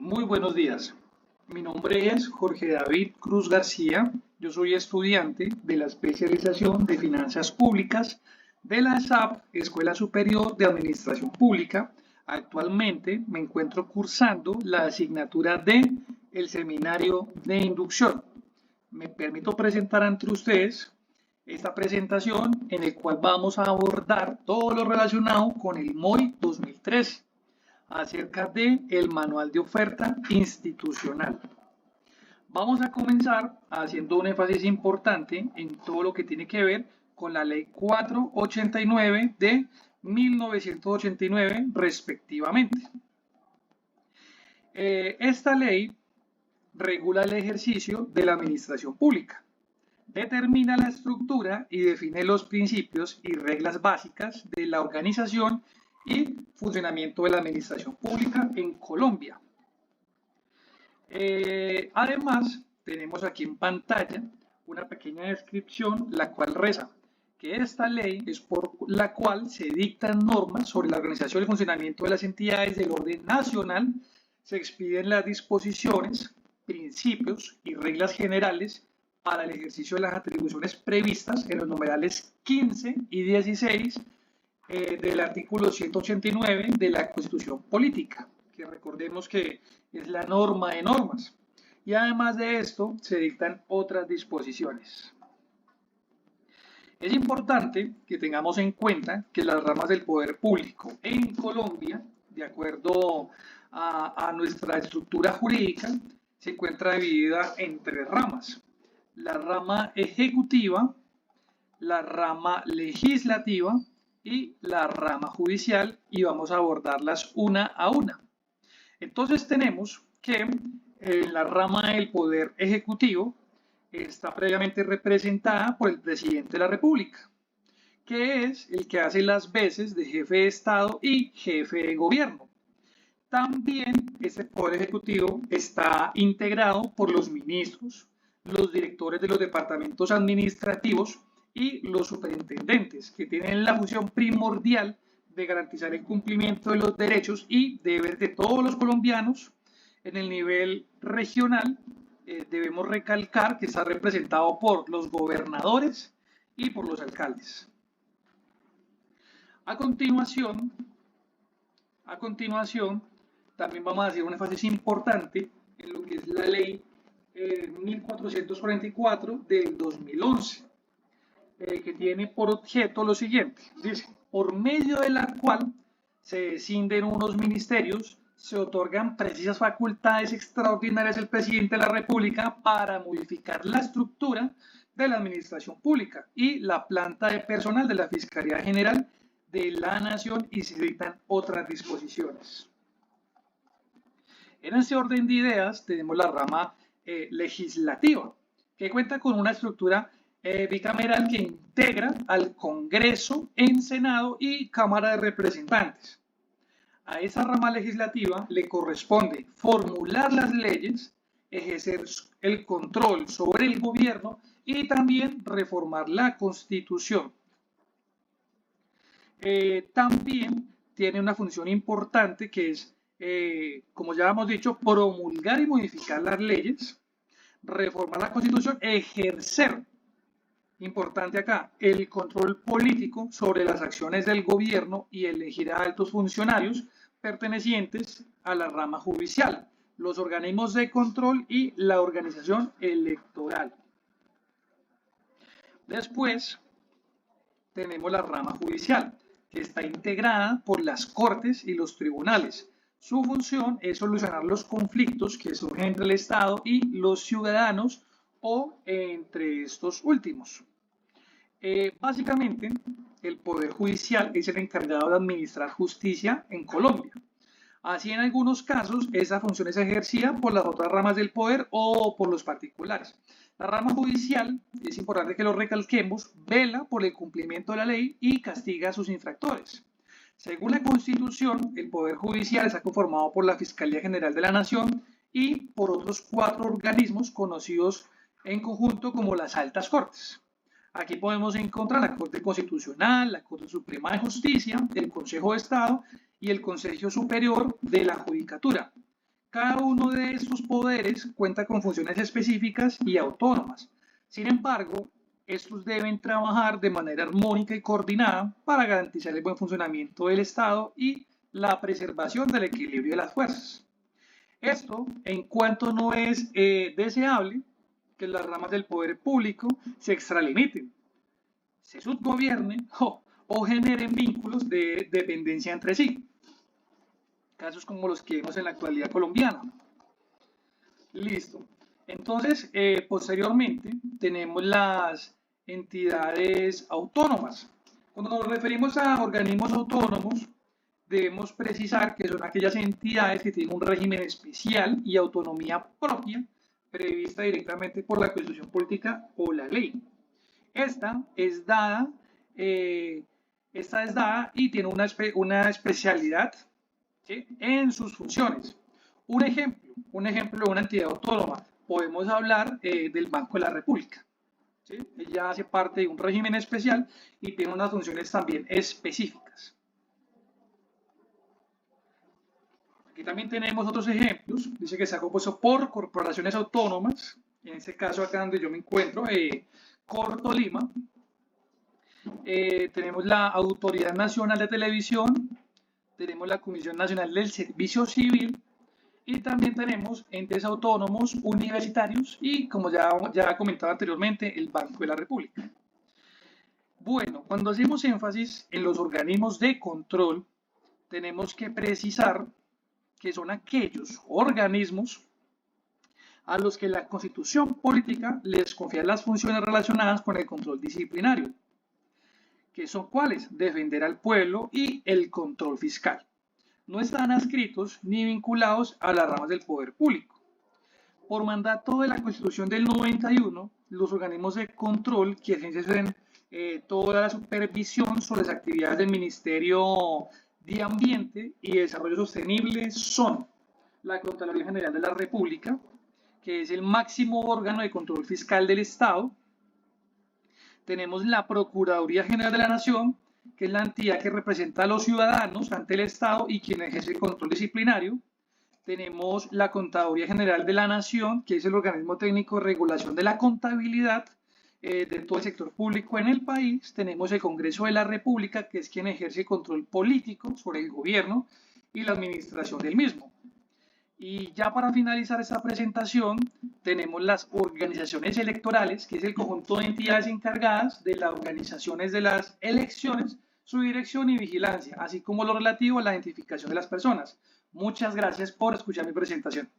Muy buenos días. Mi nombre es Jorge David Cruz García. Yo soy estudiante de la especialización de Finanzas Públicas de la ESAP, Escuela Superior de Administración Pública. Actualmente me encuentro cursando la asignatura de el Seminario de Inducción. Me permito presentar ante ustedes esta presentación en el cual vamos a abordar todo lo relacionado con el MOI 2013 acerca del manual de oferta institucional. Vamos a comenzar haciendo un énfasis importante en todo lo que tiene que ver con la ley 489 de 1989 respectivamente. Esta ley regula el ejercicio de la administración pública, determina la estructura y define los principios y reglas básicas de la organización y funcionamiento de la administración pública en Colombia. Además, tenemos aquí en pantalla una pequeña descripción, la cual reza que esta ley es por la cual se dictan normas sobre la organización y funcionamiento de las entidades del orden nacional, se expiden las disposiciones, principios y reglas generales para el ejercicio de las atribuciones previstas en los numerales 15 y 16 del artículo 189 de la Constitución Política, que recordemos que es la norma de normas. Y además de esto, se dictan otras disposiciones. Es importante que tengamos en cuenta que las ramas del poder público en Colombia, de acuerdo a nuestra estructura jurídica, se encuentra dividida en tres ramas: la rama ejecutiva, la rama legislativa y la rama judicial, y vamos a abordarlas una a una. Entonces tenemos que la rama del poder ejecutivo está previamente representada por el presidente de la República, que es el que hace las veces de jefe de Estado y jefe de gobierno. También este poder ejecutivo está integrado por los ministros, los directores de los departamentos administrativos y los superintendentes, que tienen la función primordial de garantizar el cumplimiento de los derechos y deberes de todos los colombianos. En el nivel regional, debemos recalcar que está representado por los gobernadores y por los alcaldes. A continuación, también vamos a hacer un énfasis importante en lo que es la ley 1444 del 2011, que tiene por objeto lo siguiente: dice, por medio de la cual se escinden unos ministerios, se otorgan precisas facultades extraordinarias al presidente de la República para modificar la estructura de la administración pública y la planta de personal de la Fiscalía General de la Nación, y se dictan otras disposiciones. En este orden de ideas tenemos la rama legislativa, que cuenta con una estructura bicameral que integra al Congreso en Senado y Cámara de Representantes. A esa rama legislativa le corresponde formular las leyes, ejercer el control sobre el gobierno y también reformar la Constitución. También tiene una función importante que es, como ya hemos dicho, promulgar y modificar las leyes, reformar la Constitución, ejercer, importante acá, el control político sobre las acciones del gobierno y elegir a altos funcionarios pertenecientes a la rama judicial, los organismos de control y la organización electoral. Después tenemos la rama judicial, que está integrada por las cortes y los tribunales. Su función es solucionar los conflictos que surgen entre el Estado y los ciudadanos o entre estos últimos. Básicamente, el Poder Judicial es el encargado de administrar justicia en Colombia. Así, en algunos casos, esa función es ejercida por las otras ramas del poder o por los particulares. La rama judicial, es importante que lo recalquemos, vela por el cumplimiento de la ley y castiga a sus infractores. Según la Constitución, el Poder Judicial está conformado por la Fiscalía General de la Nación y por otros 4 organismos conocidos en conjunto como las Altas Cortes. Aquí podemos encontrar la Corte Constitucional, la Corte Suprema de Justicia, el Consejo de Estado y el Consejo Superior de la Judicatura, Cada uno de estos poderes cuenta con funciones específicas y autónomas. Sin embargo, estos deben trabajar de manera armónica y coordinada para garantizar el buen funcionamiento del Estado y la preservación del equilibrio de las fuerzas. Esto en cuanto no es deseable que las ramas del poder público se extralimiten, se subgobiernen o generen vínculos de dependencia entre sí, casos como los que vemos en la actualidad colombiana. Listo. Entonces, posteriormente tenemos las entidades autónomas. Cuando nos referimos a organismos autónomos, debemos precisar que son aquellas entidades que tienen un régimen especial y autonomía propia prevista directamente por la Constitución Política o la ley. Esta es dada, eh, y tiene una especialidad, ¿sí?, en sus funciones. Un ejemplo de una entidad autónoma, podemos hablar del Banco de la República. ¿Sí? Ella hace parte de un régimen especial y tiene unas funciones también específicas. Aquí también tenemos otros ejemplos. Dice que está compuesto por corporaciones autónomas. En este caso, acá donde yo me encuentro, Cortolima. Tenemos la Autoridad Nacional de Televisión. Tenemos la Comisión Nacional del Servicio Civil. Y también tenemos entes autónomos universitarios y, como ya comentaba anteriormente, el Banco de la República. Bueno, cuando hacemos énfasis en los organismos de control, tenemos que precisar que son aquellos organismos a los que la Constitución Política les confía las funciones relacionadas con el control disciplinario, que son cuáles: defender al pueblo y el control fiscal. No están adscritos ni vinculados a las ramas del poder público. Por mandato de la Constitución del 91, los organismos de control que ejercen toda la supervisión sobre las actividades del Ministerio de Ambiente y Desarrollo Sostenible son la Contraloría General de la República, que es el máximo órgano de control fiscal del Estado. Tenemos la Procuraduría General de la Nación, que es la entidad que representa a los ciudadanos ante el Estado y quien ejerce el control disciplinario. Tenemos la Contaduría General de la Nación, que es el organismo técnico de regulación de la contabilidad de todo el sector público en el país. Tenemos el Congreso de la República, que es quien ejerce control político sobre el gobierno y la administración del mismo. Y ya para finalizar esta presentación, tenemos las organizaciones electorales, que es el conjunto de entidades encargadas de las organizaciones de las elecciones, su dirección y vigilancia, así como lo relativo a la identificación de las personas. Muchas gracias por escuchar mi presentación.